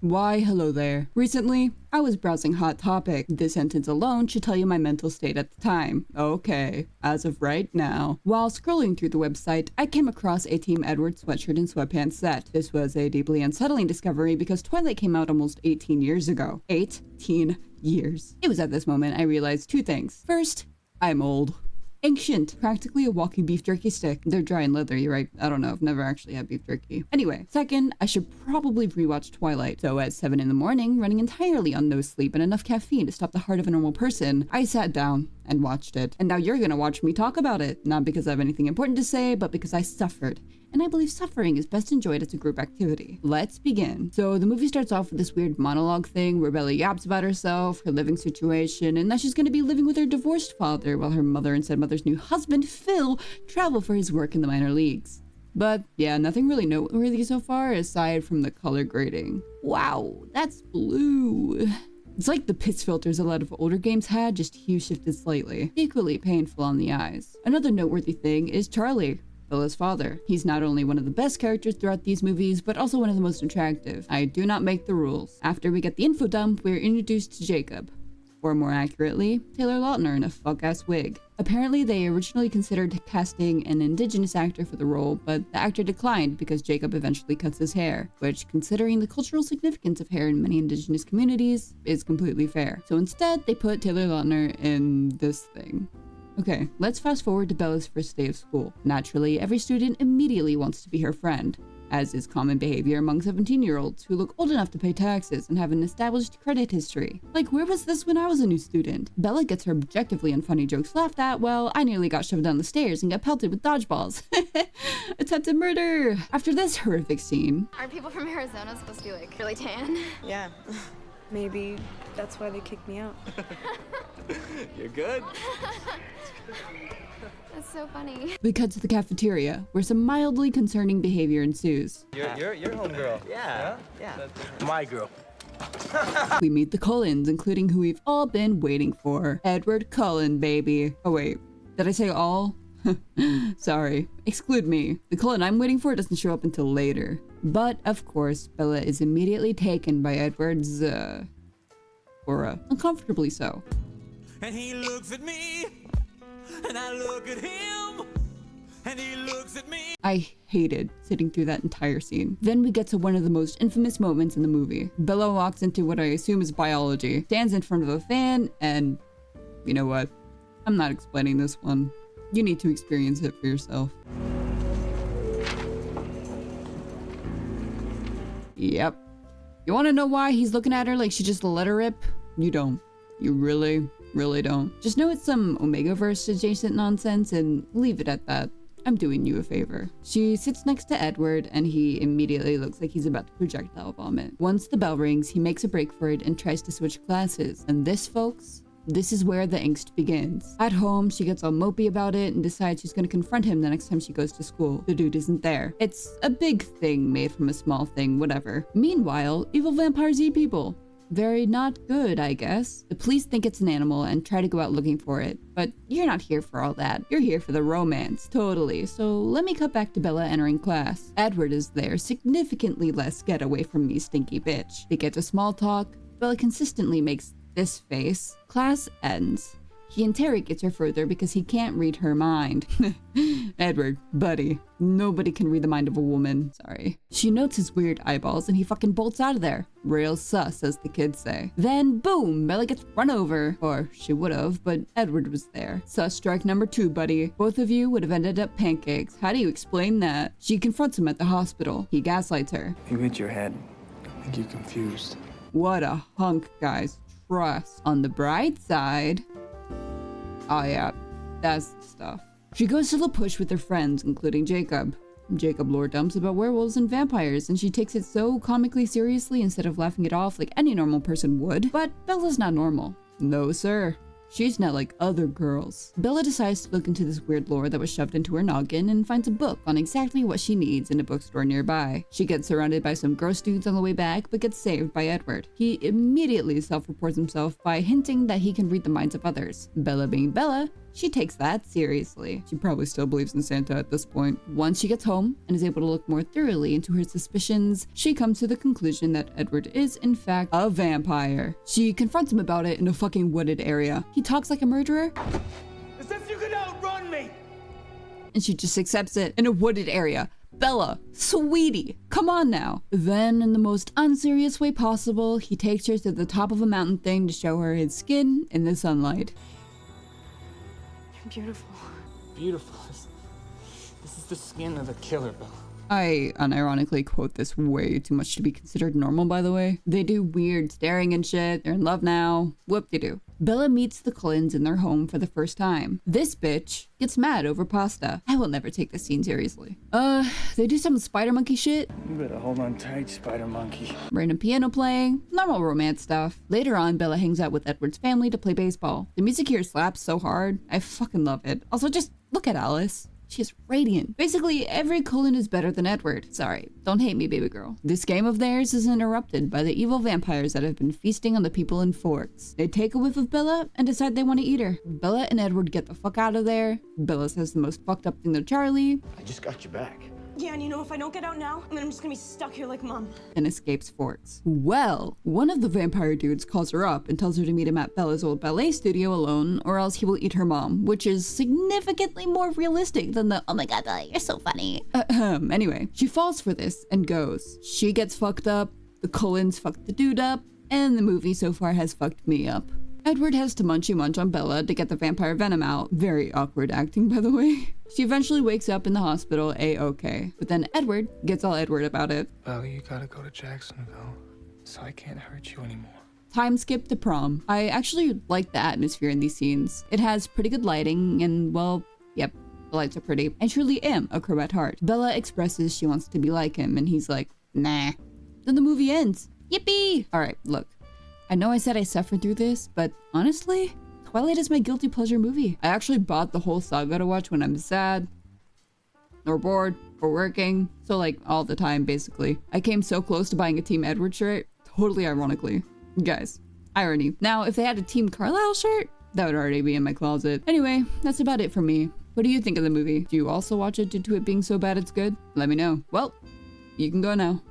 Why, hello there. Recently, I was browsing Hot Topic. This sentence alone should tell you my mental state at the time. Okay, as of right now. While scrolling through the website, I came across a Team Edward sweatshirt and sweatpants set. This was a deeply unsettling discovery because Twilight came out almost 18 years ago. 18 years. It was at this moment I realized two things. First, I'm old. Ancient, practically a walking beef jerky stick. They're dry and leathery, right? I don't know, I've never actually had beef jerky. Anyway, second, I should probably rewatch Twilight. So at 7 in the morning, running entirely on no sleep and enough caffeine to stop the heart of a normal person, I sat down and watched it. And now you're gonna watch me talk about it. Not because I have anything important to say, but because I suffered. And I believe suffering is best enjoyed as a group activity. Let's begin. So the movie starts off with this weird monologue thing where Bella yaps about herself, her living situation, and that she's gonna be living with her divorced father while her mother and said mother's new husband, Phil, travel for his work in the minor leagues. But yeah, nothing really noteworthy so far aside from the color grading. Wow, that's blue. It's like the pitch filters a lot of older games had, just hue shifted slightly. Equally painful on the eyes. Another noteworthy thing is Charlie, Bella's father. He's not only one of the best characters throughout these movies, but also one of the most attractive. I do not make the rules. After we get the info dump, we're introduced to Jacob. Or more accurately, Taylor Lautner in a fuck-ass wig. Apparently, they originally considered casting an indigenous actor for the role, but the actor declined because Jacob eventually cuts his hair, which, considering the cultural significance of hair in many indigenous communities, is completely fair. So instead, they put Taylor Lautner in this thing. Okay, let's fast forward to Bella's first day of school. Naturally, every student immediately wants to be her friend, as is common behavior among 17-year-olds who look old enough to pay taxes and have an established credit history. Like, where was this when I was a new student? Bella gets her objectively unfunny jokes laughed at while I nearly got shoved down the stairs and got pelted with dodgeballs. Attempted murder! After this horrific scene... Aren't people from Arizona supposed to be, like, really tan? Yeah. Maybe that's why they kicked me out. You're good. That's so funny. We cut to the cafeteria, where some mildly concerning behavior ensues. You're homegirl. Yeah. My girl. We meet the Cullens, including who we've all been waiting for. Edward Cullen, baby. Oh wait, did I say all? Sorry, exclude me. The Cullen I'm waiting for doesn't show up until later. But, of course, Bella is immediately taken by Edward's, aura. Uncomfortably so. And he looks at me, and I look at him, and he looks at me. I hated sitting through that entire scene. Then we get to one of the most infamous moments in the movie. Bella walks into what I assume is biology, stands in front of a fan, and you know what? I'm not explaining this one. You need to experience it for yourself. Yep. You want to know why he's looking at her like she just let her rip? You don't. You really don't. Just know it's some Omega-verse adjacent nonsense and leave it at that. I'm doing you a favor. She sits next to Edward and he immediately looks like he's about to projectile vomit. Once the bell rings, he makes a break for it and tries to switch classes. And this, folks, this is where the angst begins. At home, she gets all mopey about it and decides she's gonna confront him the next time she goes to school. The dude isn't there. It's a big thing made from a small thing, whatever. Meanwhile, evil vampires eat people. Very not good, I guess. The police think it's an animal and try to go out looking for it. But you're not here for all that. You're here for the romance, totally. So let me cut back to Bella entering class. Edward is there, significantly less get away from me, stinky bitch. They get to small talk. Bella consistently makes this face. Class ends. He interrogates her further because he can't read her mind. Edward, buddy, nobody can read the mind of a woman. Sorry. She notes his weird eyeballs and he fucking bolts out of there. Real sus, as the kids say. Then, boom, Bella gets run over. Or she would've, but Edward was there. Sus strike number 2, buddy. Both of you would have ended up pancakes. How do you explain that? She confronts him at the hospital. He gaslights her. You hit your head. I think you're confused. What a hunk, guys. Trust. On the bright side... oh yeah, that's the stuff. She goes to the push with her friends, including Jacob. Jacob lore dumps about werewolves and vampires, and she takes it so comically seriously instead of laughing it off like any normal person would. But Bella's not normal. No, sir. She's not like other girls. Bella decides to look into this weird lore that was shoved into her noggin and finds a book on exactly what she needs in a bookstore nearby. She gets surrounded by some gross dudes on the way back, but gets saved by Edward. He immediately self-reports himself by hinting that he can read the minds of others. Bella being Bella, she takes that seriously. She probably still believes in Santa at this point. Once she gets home and is able to look more thoroughly into her suspicions, she comes to the conclusion that Edward is, in fact, a vampire. She confronts him about it in a fucking wooded area. He talks like a murderer, As if you could outrun me! and she just accepts it in a wooded area. Bella, sweetie, come on now. Then, in the most unserious way possible, he takes her to the top of a mountain thing to show her his skin in the sunlight. You're beautiful. Beautiful. This is the skin of a killer, Bella. I unironically quote this way too much to be considered normal, by the way. They do weird staring and shit. They're in love now. Whoop-de-doo. Bella meets the Cullens in their home for the first time. This bitch gets mad over pasta. I will never take this scene seriously. They do some spider monkey shit. You better hold on tight, Spider Monkey. Random piano playing. Normal romance stuff. Later on, Bella hangs out with Edward's family to play baseball. The music here slaps so hard. I fucking love it. Also, just look at Alice. She is radiant. Basically, every Cullen is better than Edward. Sorry, don't hate me, baby girl. This game of theirs is interrupted by the evil vampires that have been feasting on the people in forts. They take a whiff of Bella and decide they want to eat her. Bella and Edward get the fuck out of there. Bella says the most fucked up thing to Charlie I just got you back. Yeah, and you know, if I don't get out now, then I'm just gonna be stuck here like Mom. and escapes forts. Well, one of the vampire dudes calls her up and tells her to meet him at Bella's old ballet studio alone, or else he will eat her mom, which is significantly more realistic than the, oh my god, Bella, you're so funny. Anyway, she falls for this and goes. She gets fucked up, the Cullens fucked the dude up, and the movie so far has fucked me up. Edward has to munchy munch on Bella to get the vampire venom out. Very awkward acting, by the way. She eventually wakes up in the hospital A-okay. But then Edward gets all Edward about it. Bella, you gotta go to Jacksonville, so I can't hurt you anymore. Time skip to prom. I actually like the atmosphere in these scenes. It has pretty good lighting and, well, yep, the lights are pretty. I truly am a crow at heart. Bella expresses she wants to be like him and he's like, nah. Then the movie ends. Yippee! Alright, look. I know I said I suffered through this, but honestly, Twilight is my guilty pleasure movie. I actually bought the whole saga to watch when I'm sad, or bored, or working. So like all the time, basically. I came so close to buying a Team Edward shirt, totally ironically. Guys, irony. Now, if they had a Team Carlisle shirt, that would already be in my closet. Anyway, that's about it for me. What do you think of the movie? Do you also watch it due to it being so bad it's good? Let me know. Well, you can go now.